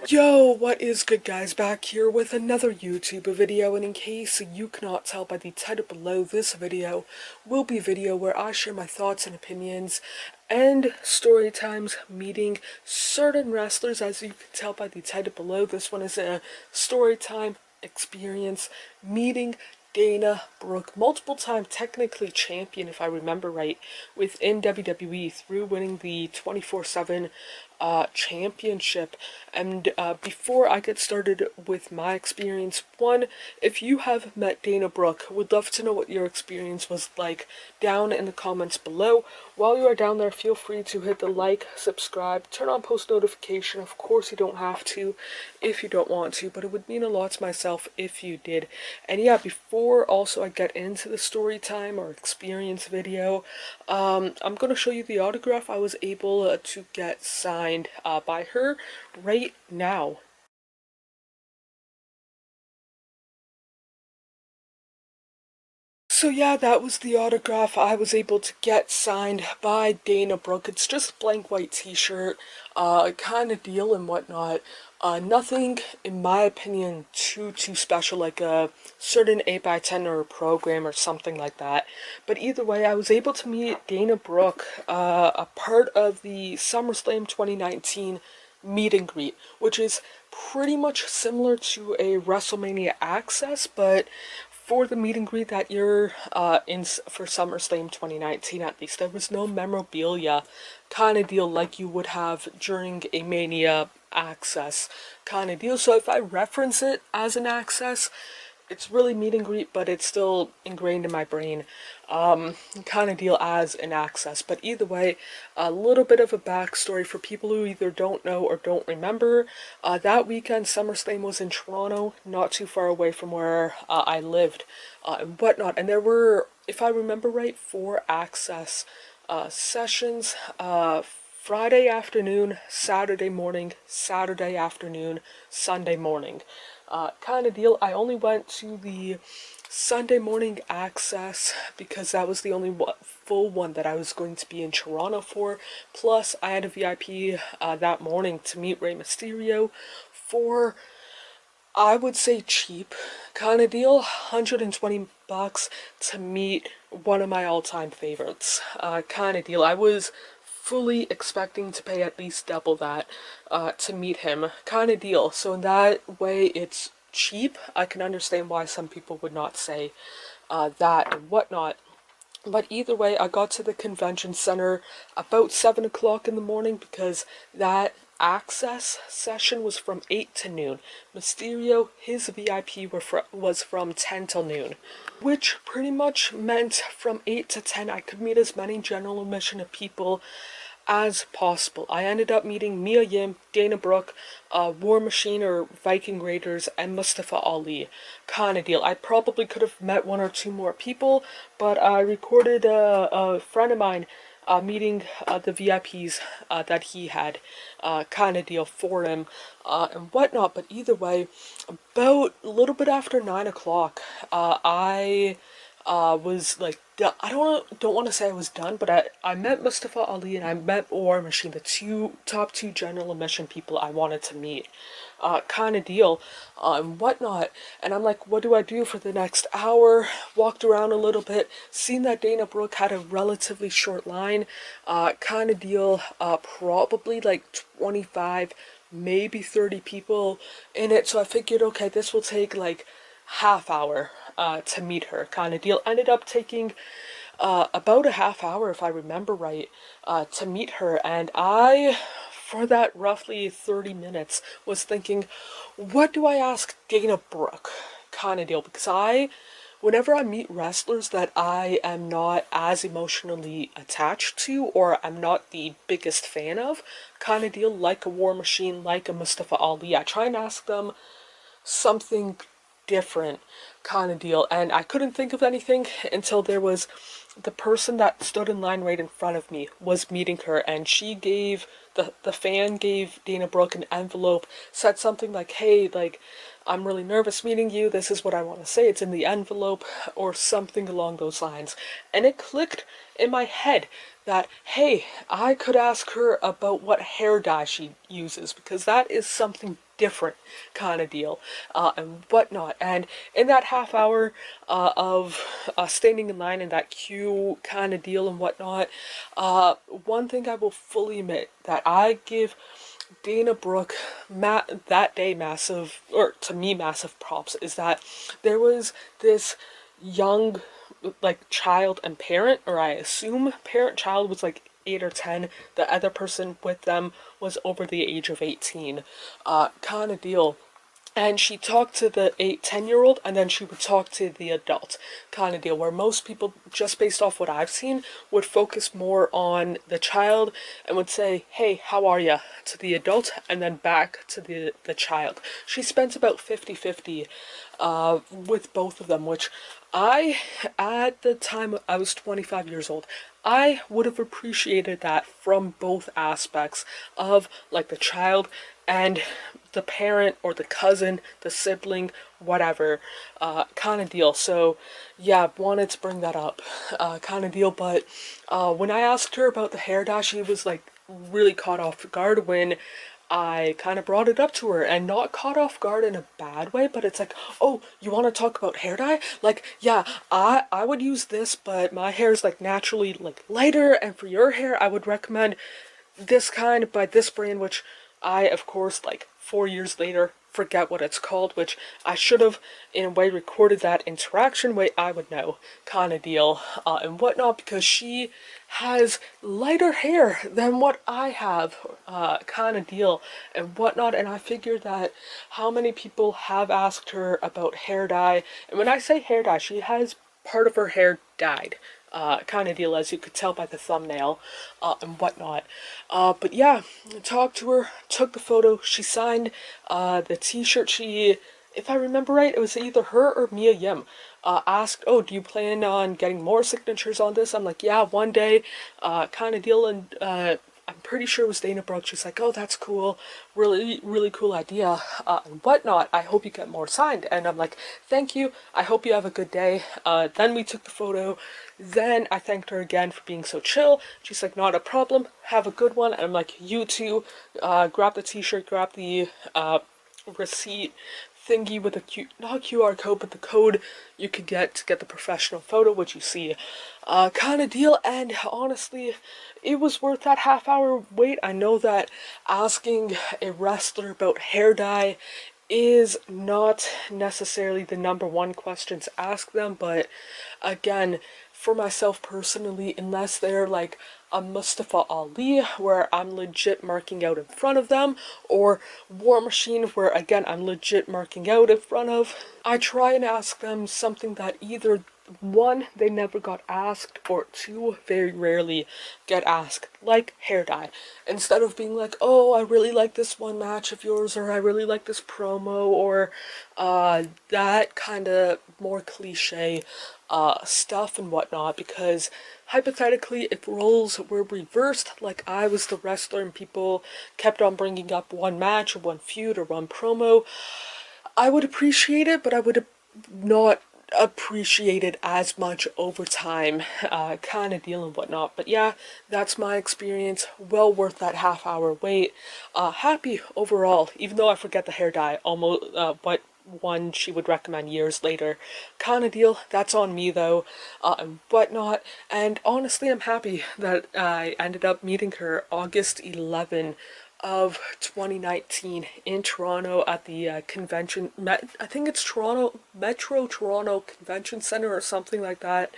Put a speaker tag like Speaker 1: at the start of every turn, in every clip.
Speaker 1: Yo, what is good guys, back here with another YouTube video, and in case you cannot tell by the title below, this video will be a video where I share my thoughts and opinions and story times meeting certain wrestlers. As you can tell by the title below, this one is a story time experience meeting Dana Brooke, multiple time technically champion if I remember right, within WWE through winning the 24/7 championship. And before I get started with my experience, one, if you have met Dana Brooke, would love to know what your experience was like down in the comments below. While you are down there, feel free to hit the like, subscribe, turn on post notification. Of course you don't have to if you don't want to, but it would mean a lot to myself if you did. And yeah, before also I get into the story time or experience video, I'm going to show you the autograph I was able to get signed by her right now. So yeah, that was the autograph I was able to get signed by Dana Brooke. It's just a blank white t-shirt, kind of deal and whatnot. Nothing, in my opinion, too special, like a certain 8x10 or a program or something like that. But either way, I was able to meet Dana Brooke, a part of the SummerSlam 2019 meet and greet, which is pretty much similar to a WrestleMania Access, but for the meet and greet that year, for SummerSlam 2019 at least, there was no memorabilia kind of deal like you would have during a Mania Access kind of deal. So if I reference it as an Access, it's really meet and greet, but it's still ingrained in my brain, kind of deal as an Access. But either way, a little bit of a backstory for people who either don't know or don't remember. That weekend, SummerSlam was in Toronto, not too far away from where I lived, and whatnot. And there were, if I remember right, 4 Access sessions. Friday afternoon, Saturday morning, Saturday afternoon, Sunday morning. Kind of deal. I only went to the Sunday morning Access because that was the only full one that I was going to be in Toronto for. Plus, I had a VIP that morning to meet Rey Mysterio for, I would say, cheap kind of deal, $120 to meet one of my all-time favorites kind of deal. I was fully expecting to pay at least double that to meet him kind of deal. So in that way, it's cheap. I can understand why some people would not say that and whatnot. But either way, I got to the convention center about 7 o'clock in the morning because that Access session was from 8 to noon. Mysterio, his VIP was from 10 till noon, which pretty much meant from 8 to 10 I could meet as many general admission of people as possible. I ended up meeting Mia Yim, Dana Brooke, War Machine or Viking Raiders, and Mustafa Ali kind of deal. I probably could have met 1 or 2 more people, but I recorded a friend of mine meeting the VIPs that he had kind of deal for him and whatnot. But either way, about a little bit after 9 o'clock, I was like, I don't want to say I was done, but I met Mustafa Ali and I met War Machine, the top two general admission people I wanted to meet, kind of deal, and whatnot. And I'm like, what do I do for the next hour? Walked around a little bit, seen that Dana Brooke had a relatively short line, kind of deal, probably like 25, maybe 30 people in it. So I figured, okay, this will take like half hour to meet her kind of deal. Ended up taking about a half hour, if I remember right, to meet her. And I, for that roughly 30 minutes, was thinking, what do I ask Dana Brooke kind of deal? Because whenever I meet wrestlers that I am not as emotionally attached to or I'm not the biggest fan of, kind of deal, like a War Machine, like a Mustafa Ali, I try and ask them something different kind of deal. And I couldn't think of anything until there was the person that stood in line right in front of me was meeting her, and she gave the fan gave Dana Brooke an envelope, said something like, hey, like, I'm really nervous meeting you. This is what I want to say. It's in the envelope," or something along those lines. And it clicked in my head that, hey, I could ask her about what hair dye she uses, because that is something different kind of deal, and whatnot. And in that half hour of standing in line in that queue kind of deal and whatnot, one thing I will fully admit that I give Dana Brooke that day massive, or to me massive props, is that there was this young like child and parent, or I assume parent child was like 8 or 10. The other person with them was over the age of 18, kind of deal. And she talked to the 8-10-year-old, and then she would talk to the adult kind of deal, where most people, just based off what I've seen, would focus more on the child and would say, "Hey, how are ya?" to the adult, and then back to the child. She spent about 50-50 with both of them, which at the time I was 25 years old, I would have appreciated that from both aspects of like the child and the parent or the cousin, the sibling, whatever, kind of deal. So yeah, wanted to bring that up, kind of deal. But when I asked her about the hair dye, she was like really caught off guard when I kind of brought it up to her, and not caught off guard in a bad way, but it's like, "Oh, you want to talk about hair dye? Like, yeah, I would use this, but my hair is like naturally like lighter, and for your hair, I would recommend this kind by this brand," which I, of course, like 4 years later, forget what it's called, which I should have, in a way, recorded that interaction way I would know, kind of deal, and whatnot, because she has lighter hair than what I have, kind of deal, and whatnot. And I figured that how many people have asked her about hair dye, and when I say hair dye, she has part of her hair dyed, kind of deal, as you could tell by the thumbnail, and whatnot. But yeah, talked to her, took the photo, she signed the t-shirt. She, if I remember right, it was either her or Mia Yim, asked, "Oh, do you plan on getting more signatures on this?" I'm like, "Yeah, one day," kind of deal. And I'm pretty sure it was Dana Brooke. She's like, "Oh, that's cool. Really, really cool idea, and whatnot. I hope you get more signed." And I'm like, "Thank you. I hope you have a good day." Then we took the photo. Then I thanked her again for being so chill. She's like, "Not a problem. Have a good one." And I'm like, "You too." Grab the t-shirt, grab the receipt thingy with a not QR code, but the code you could get to get the professional photo, which you see, kind of deal. And honestly, it was worth that half-hour wait. I know that asking a wrestler about hair dye is not necessarily the number one question to ask them, but again, for myself personally, unless they're like a Mustafa Ali, where I'm legit marking out in front of them, or War Machine, where again I'm legit marking out in front of, I try and ask them something that either one, they never got asked, or two, very rarely get asked, like hair dye. Instead of being like, "Oh, I really like this one match of yours," or "I really like this promo," or that kind of more cliche stuff and whatnot. Because hypothetically, if roles were reversed, like I was the wrestler and people kept on bringing up one match or one feud or one promo, I would appreciate it, but I would not appreciate it as much over time, kind of deal and whatnot. But yeah, that's my experience. Well worth that half-hour wait. Happy overall, even though I forget the hair dye, almost what one she would recommend years later, kind of deal. That's on me though, and whatnot. And honestly, I'm happy that I ended up meeting her August 11 of 2019 in Toronto at the convention. I think it's Toronto Metro Toronto Convention Center or something like that.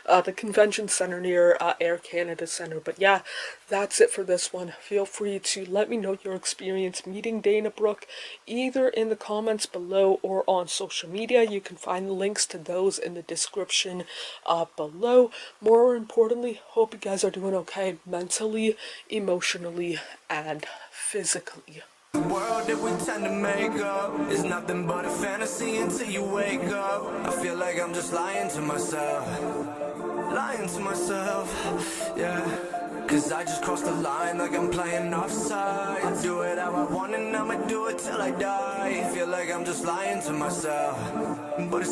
Speaker 1: The convention center near Air Canada Center. But yeah, that's it for this one. Feel free to let me know your experience meeting Dana Brooke, either in the comments below or on social media. You can find the links to those in the description below. More importantly, hope you guys are doing okay mentally, emotionally, and physically.
Speaker 2: The world that we tend to make up is nothing but a fantasy until you wake up. I feel like I'm just lying to myself, yeah. Cause I just crossed the line like I'm playing offside. Do it how I want and I'ma do it till I die. Feel like I'm just lying to myself, but it's